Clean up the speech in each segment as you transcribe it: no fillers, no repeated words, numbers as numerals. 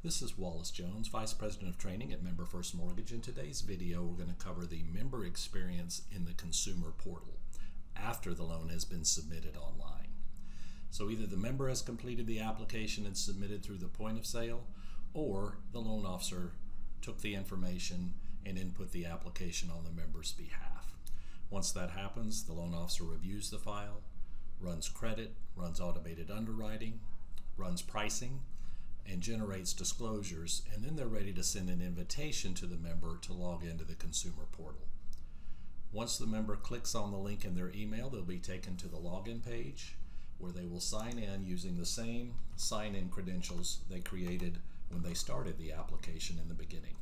This is Wallace Jones, Vice President of Training at Member First Mortgage. In today's video, we're going to cover the member experience in the consumer portal after the loan has been submitted online. So either the member has completed the application and submitted through the point of sale, or the loan officer took the information and input the application on the member's behalf. Once that happens, the loan officer reviews the file, runs credit, runs automated underwriting, runs pricing, and generates disclosures, and then they're ready to send an invitation to the member to log into the consumer portal. Once the member clicks on the link in their email, they'll be taken to the login page where they will sign in using the same sign-in credentials they created when they started the application in the beginning.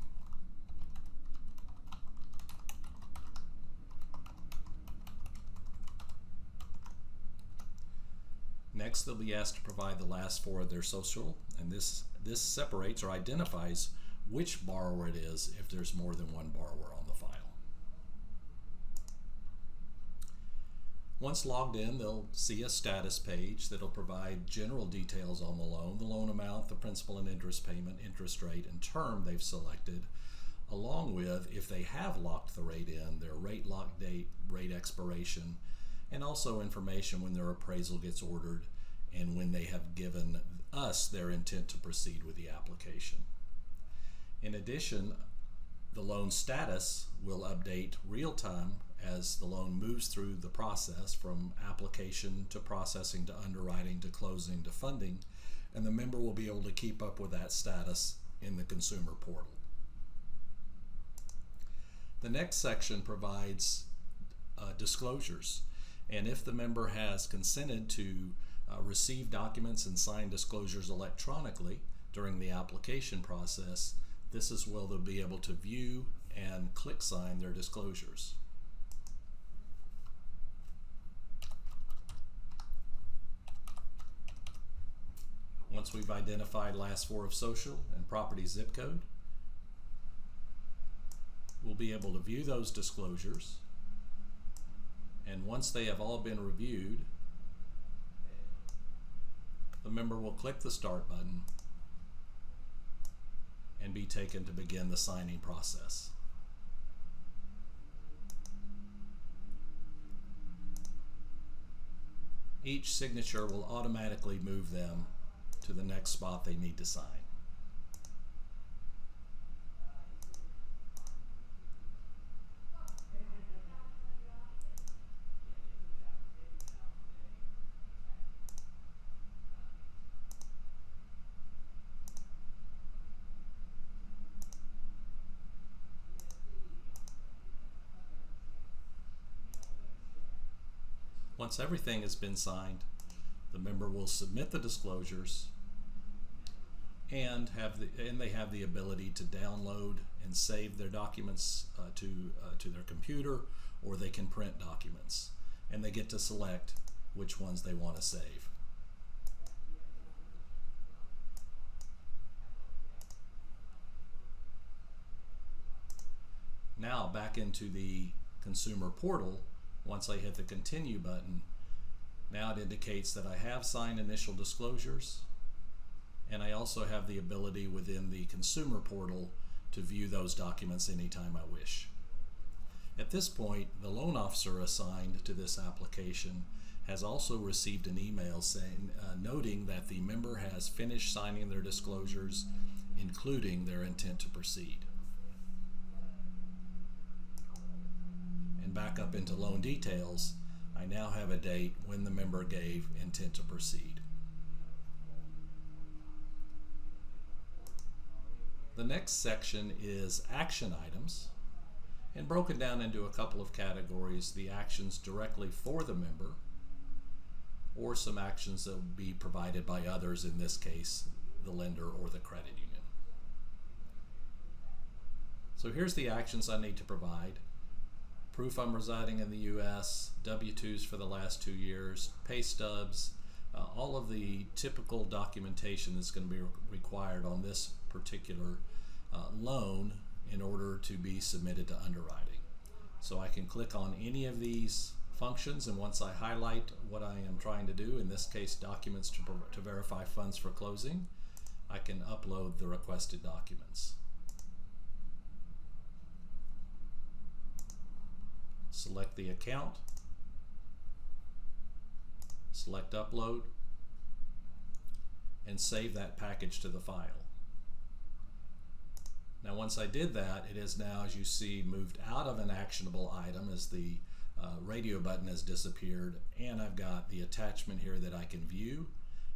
Next, they'll be asked to provide the last four of their social, and this separates or identifies which borrower it is if there's more than one borrower on the file. Once logged in, they'll see a status page that'll provide general details on the loan amount, the principal and interest payment, interest rate, and term they've selected, along with, if they have locked the rate in, their rate lock date, rate expiration, and also information when their appraisal gets ordered and when they have given us their intent to proceed with the application. In addition, the loan status will update real time as the loan moves through the process from application to processing to underwriting to closing to funding, and the member will be able to keep up with that status in the consumer portal. The next section provides disclosures. And if the member has consented to receive documents and sign disclosures electronically during the application process, this is where they'll be able to view and click sign their disclosures. Once we've identified last four of social and property zip code, we'll be able to view those disclosures. And once they have all been reviewed, the member will click the Start button and be taken to begin the signing process. Each signature will automatically move them to the next spot they need to sign. Once everything has been signed, the member will submit the disclosures and they have the ability to download and save their documents to their computer, or they can print documents, and they get to select which ones they want to save. Now back into the consumer portal. Once I hit the Continue button, now it indicates that I have signed initial disclosures, and I also have the ability within the consumer portal to view those documents anytime I wish. At this point, the loan officer assigned to this application has also received an email saying, noting that the member has finished signing their disclosures, including their intent to proceed. Back up into loan details, I now have a date when the member gave intent to proceed. The next section is action items, and broken down into a couple of categories: the actions directly for the member, or some actions that will be provided by others, in this case the lender or the credit union. So here's the actions I need to provide: proof I'm residing in the U.S., W-2s for the last 2 years, pay stubs, all of the typical documentation that's going to be required on this particular loan in order to be submitted to underwriting. So I can click on any of these functions, and once I highlight what I am trying to do, in this case documents to verify funds for closing, I can upload the requested documents. Select the account, select upload, and save that package to the file. Now once I did that, it is now, as you see, moved out of an actionable item as the radio button has disappeared, and I've got the attachment here that I can view.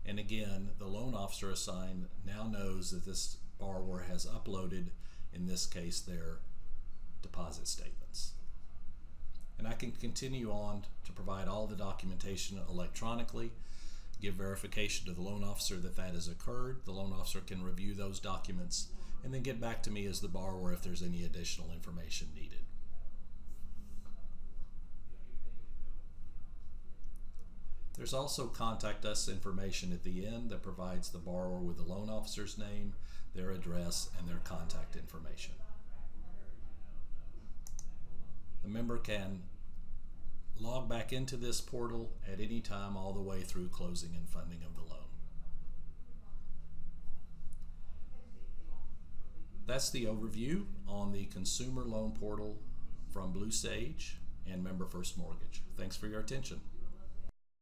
And again, the loan officer assigned now knows that this borrower has uploaded, in this case, their deposit statements. And I can continue on to provide all the documentation electronically, give verification to the loan officer that that has occurred. The loan officer can review those documents and then get back to me as the borrower if there's any additional information needed. There's also contact us information at the end that provides the borrower with the loan officer's name, their address, and their contact information. The member can log back into this portal at any time all the way through closing and funding of the loan. That's the overview on the consumer loan portal from Blue Sage and Member First Mortgage. Thanks for your attention.